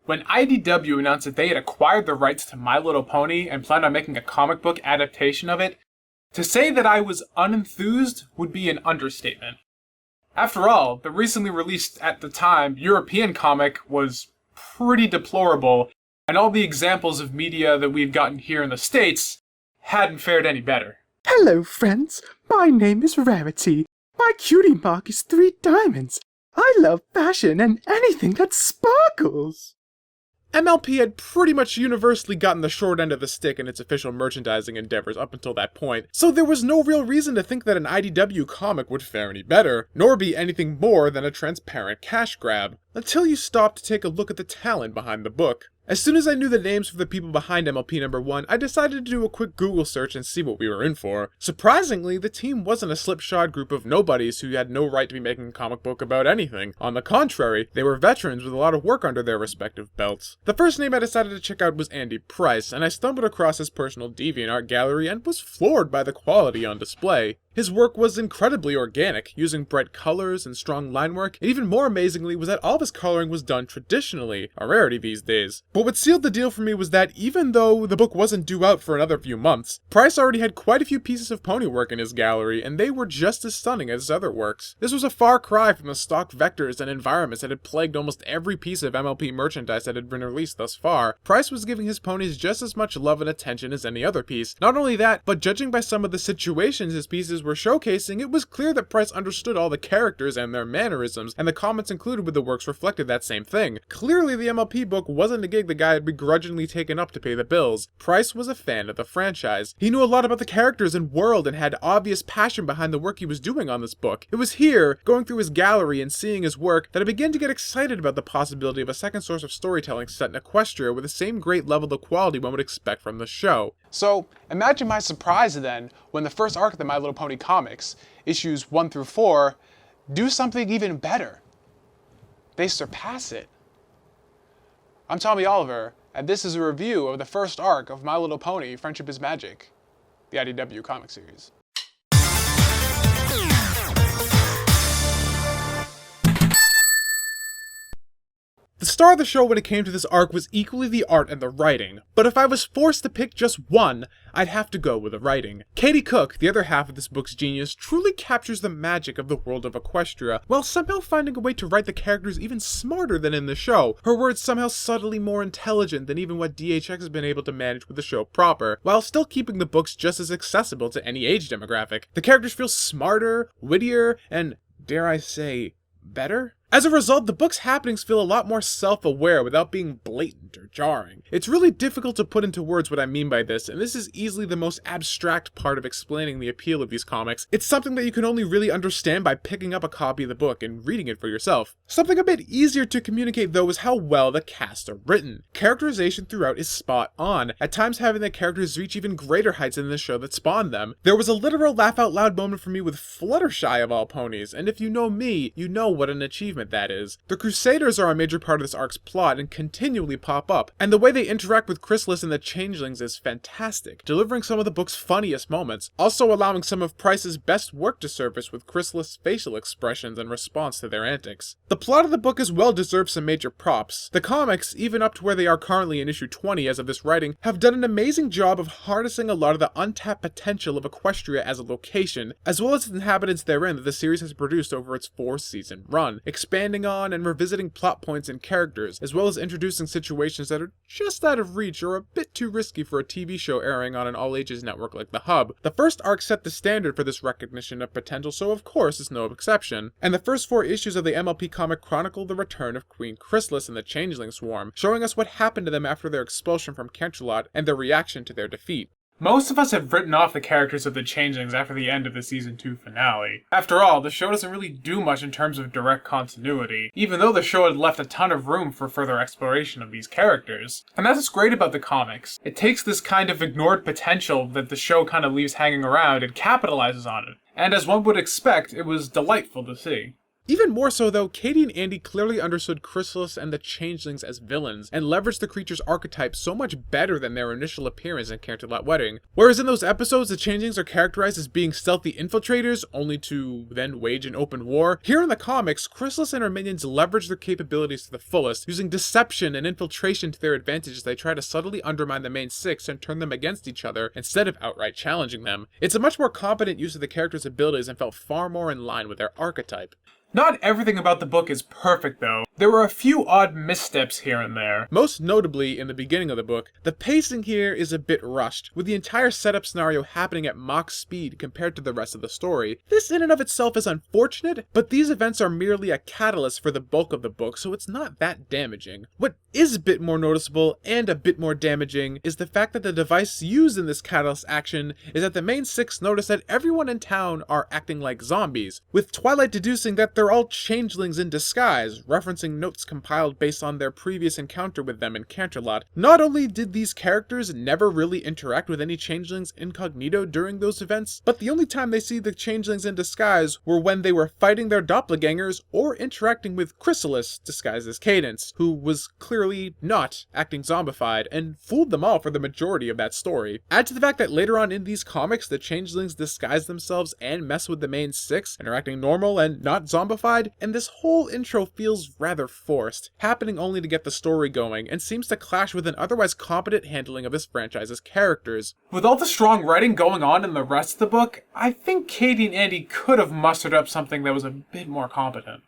When IDW announced that they had acquired the rights to My Little Pony and planned on making a comic book adaptation of it, to say that I was unenthused would be an understatement. After all, the recently released, at the time, European comic was pretty deplorable, and all the examples of media that we've gotten here in the States hadn't fared any better. Hello, friends. My name is Rarity. My cutie mark is 3 diamonds. I love fashion and anything that sparkles. MLP had pretty much universally gotten the short end of the stick in its official merchandising endeavors up until that point, so there was no real reason to think that an IDW comic would fare any better, nor be anything more than a transparent cash grab, until you stopped to take a look at the talent behind the book. As soon as I knew the names for the people behind MLP number 1, I decided to do a quick Google search and see what we were in for. Surprisingly, the team wasn't a slipshod group of nobodies who had no right to be making a comic book about anything. On the contrary, they were veterans with a lot of work under their respective belts. The first name I decided to check out was Andy Price, and I stumbled across his personal DeviantArt gallery and was floored by the quality on display. His work was incredibly organic, using bright colors and strong line work, and even more amazingly was that all of his coloring was done traditionally, a rarity these days. But what sealed the deal for me was that even though the book wasn't due out for another few months, Price already had quite a few pieces of pony work in his gallery, and they were just as stunning as his other works. This was a far cry from the stock vectors and environments that had plagued almost every piece of MLP merchandise that had been released thus far. Price was giving his ponies just as much love and attention as any other piece. Not only that, but judging by some of the situations his pieces were showcasing, it was clear that Price understood all the characters and their mannerisms, and the comments included with the works reflected that same thing. Clearly, the MLP book wasn't a gig the guy had begrudgingly taken up to pay the bills. Price was a fan of the franchise. He knew a lot about the characters and world and had obvious passion behind the work he was doing on this book. It was here, going through his gallery and seeing his work, that I began to get excited about the possibility of a second source of storytelling set in Equestria with the same great level of quality one would expect from the show. So, imagine my surprise then when the first arc of the My Little Pony comics, issues 1 through 4, do something even better. They surpass it. I'm Tommy Oliver, and this is a review of the first arc of My Little Pony Friendship is Magic, the IDW comic series. The star of the show when it came to this arc was equally the art and the writing, but if I was forced to pick just one, I'd have to go with the writing. Katie Cook, the other half of this book's genius, truly captures the magic of the world of Equestria, while somehow finding a way to write the characters even smarter than in the show. Her words somehow subtly more intelligent than even what DHX has been able to manage with the show proper, while still keeping the books just as accessible to any age demographic. The characters feel smarter, wittier, and, dare I say, better? As a result, the book's happenings feel a lot more self-aware without being blatant or jarring. It's really difficult to put into words what I mean by this, and this is easily the most abstract part of explaining the appeal of these comics. It's something that you can only really understand by picking up a copy of the book and reading it for yourself. Something a bit easier to communicate though is how well the cast are written. Characterization throughout is spot on, at times having the characters reach even greater heights in the show that spawned them. There was a literal laugh-out-loud moment for me with Fluttershy of all ponies, and if you know me, you know what an achievement that is. The Crusaders are a major part of this arc's plot and continually pop up, and the way they interact with Chrysalis and the Changelings is fantastic, delivering some of the book's funniest moments, also allowing some of Price's best work to surface with Chrysalis' facial expressions in response to their antics. The plot of the book as well deserves some major props. The comics, even up to where they are currently in issue 20 as of this writing, have done an amazing job of harnessing a lot of the untapped potential of Equestria as a location, as well as the inhabitants therein that the series has produced over its 4-season run, expanding on and revisiting plot points and characters, as well as introducing situations that are just out of reach or a bit too risky for a TV show airing on an all-ages network like The Hub. The first arc set the standard for this recognition of potential, so of course is no exception. And the first 4 issues of the MLP comic chronicle the return of Queen Chrysalis and the Changeling Swarm, showing us what happened to them after their expulsion from Canterlot and their reaction to their defeat. Most of us have written off the characters of the Changelings after the end of the Season 2 finale. After all, the show doesn't really do much in terms of direct continuity, even though the show had left a ton of room for further exploration of these characters. And that's what's great about the comics. It takes this kind of ignored potential that the show kind of leaves hanging around and capitalizes on it. And as one would expect, it was delightful to see. Even more so though, Katie and Andy clearly understood Chrysalis and the Changelings as villains, and leveraged the creature's archetype so much better than their initial appearance in Canterlot Wedding. Whereas in those episodes, the Changelings are characterized as being stealthy infiltrators, only to then wage an open war, here in the comics, Chrysalis and her minions leverage their capabilities to the fullest, using deception and infiltration to their advantage as they try to subtly undermine the main six and turn them against each other instead of outright challenging them. It's a much more competent use of the character's abilities and felt far more in line with their archetype. Not everything about the book is perfect, though. There were a few odd missteps here and there. Most notably, in the beginning of the book, the pacing here is a bit rushed, with the entire setup scenario happening at Mach speed compared to the rest of the story. This in and of itself is unfortunate, but these events are merely a catalyst for the bulk of the book, so it's not that damaging. What is a bit more noticeable, and a bit more damaging, is the fact that the device used in this catalyst action is that the main six notice that everyone in town are acting like zombies, with Twilight deducing that they're all changelings in disguise, referencing notes compiled based on their previous encounter with them in Canterlot. Not only did these characters never really interact with any changelings incognito during those events, but the only time they see the changelings in disguise were when they were fighting their doppelgangers or interacting with Chrysalis, disguised as Cadence, who was clearly not acting zombified, and fooled them all for the majority of that story. Add to the fact that later on in these comics, the changelings disguise themselves and mess with the main six, interacting normal and not zombified, and this whole intro feels rather forced, happening only to get the story going, and seems to clash with an otherwise competent handling of this franchise's characters. With all the strong writing going on in the rest of the book, I think Katie and Andy could have mustered up something that was a bit more competent.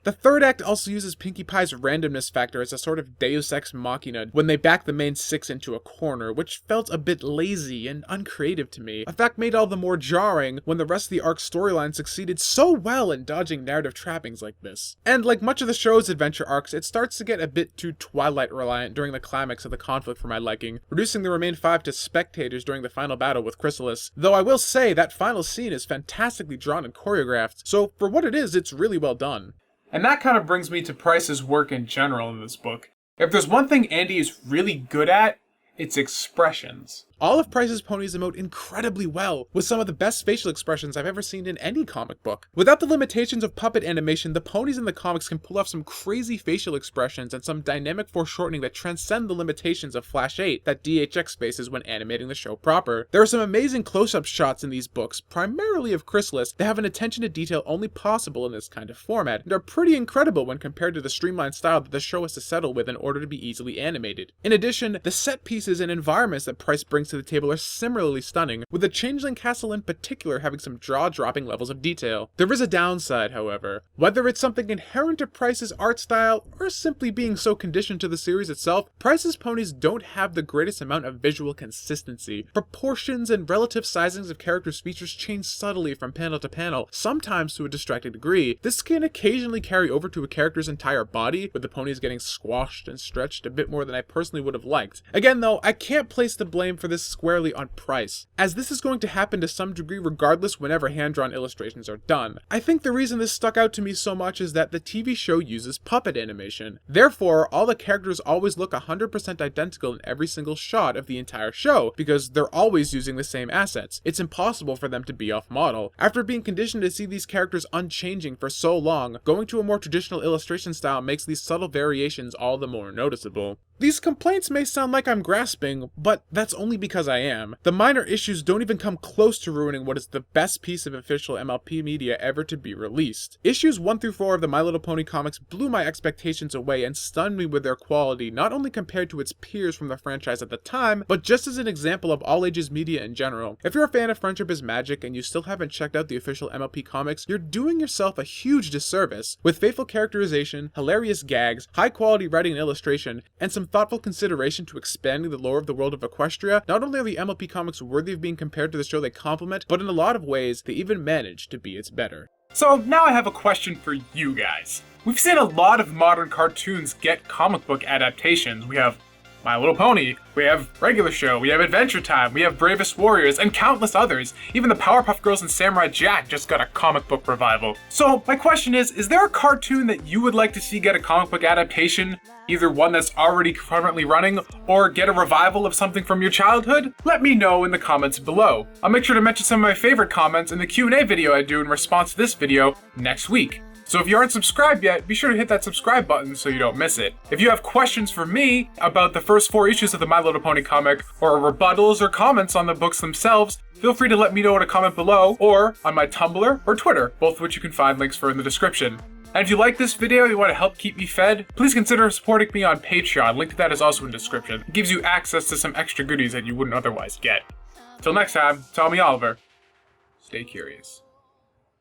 The third act also uses Pinkie Pie's randomness factor as a sort of deus ex machina when they back the main six into a corner, which felt a bit lazy and uncreative to me, a fact made all the more jarring when the rest of the arc's storyline succeeded so well in dodging narrative trappings like this. And like much of the show's adventure arcs, it starts to get a bit too Twilight reliant during the climax of the conflict for my liking, reducing the remaining five to spectators during the final battle with Chrysalis, though I will say that final scene is fantastically drawn and choreographed, so for what it is, it's really well done. And that kind of brings me to Price's work in general in this book. If there's one thing Andy is really good at, it's expressions. All of Price's ponies emote incredibly well, with some of the best facial expressions I've ever seen in any comic book. Without the limitations of puppet animation, the ponies in the comics can pull off some crazy facial expressions and some dynamic foreshortening that transcend the limitations of Flash 8 that DHX faces when animating the show proper. There are some amazing close-up shots in these books, primarily of Chrysalis, that have an attention to detail only possible in this kind of format, and are pretty incredible when compared to the streamlined style that the show has to settle with in order to be easily animated. In addition, the set pieces and environments that Price brings to the table are similarly stunning, with the Changeling Castle in particular having some jaw-dropping levels of detail. There is a downside, however. Whether it's something inherent to Price's art style, or simply being so conditioned to the series itself, Price's ponies don't have the greatest amount of visual consistency. Proportions and relative sizings of characters' features change subtly from panel to panel, sometimes to a distracting degree. This can occasionally carry over to a character's entire body, with the ponies getting squashed and stretched a bit more than I personally would have liked. Again though, I can't place the blame for this squarely on Price, as this is going to happen to some degree regardless whenever hand-drawn illustrations are done. I think the reason this stuck out to me so much is that the TV show uses puppet animation. Therefore, all the characters always look 100% identical in every single shot of the entire show, because they're always using the same assets. It's impossible for them to be off-model. After being conditioned to see these characters unchanging for so long, going to a more traditional illustration style makes these subtle variations all the more noticeable. These complaints may sound like I'm grasping, but that's only because I am. The minor issues don't even come close to ruining what is the best piece of official MLP media ever to be released. Issues 1 through 4 of the My Little Pony comics blew my expectations away and stunned me with their quality, not only compared to its peers from the franchise at the time, but just as an example of all ages media in general. If you're a fan of Friendship is Magic and you still haven't checked out the official MLP comics, you're doing yourself a huge disservice. With faithful characterization, hilarious gags, high quality writing and illustration, and some thoughtful consideration to expanding the lore of the world of Equestria, not only are the MLP comics worthy of being compared to the show they complement, but in a lot of ways, they even manage to be its better. So now I have a question for you guys. We've seen a lot of modern cartoons get comic book adaptations. We have My Little Pony, we have Regular Show, we have Adventure Time, we have Bravest Warriors, and countless others. Even the Powerpuff Girls and Samurai Jack just got a comic book revival. So my question is there a cartoon that you would like to see get a comic book adaptation? Either one that's already currently running, or get a revival of something from your childhood? Let me know in the comments below. I'll make sure to mention some of my favorite comments in the Q&A video I do in response to this video next week. So if you aren't subscribed yet, be sure to hit that subscribe button so you don't miss it. If you have questions for me about the first 4 issues of the My Little Pony comic, or rebuttals or comments on the books themselves, feel free to let me know in a comment below, or on my Tumblr or Twitter, both of which you can find links for in the description. And if you like this video and you want to help keep me fed, please consider supporting me on Patreon. Link to that is also in the description. It gives you access to some extra goodies that you wouldn't otherwise get. Till next time, tell me Oliver, stay curious.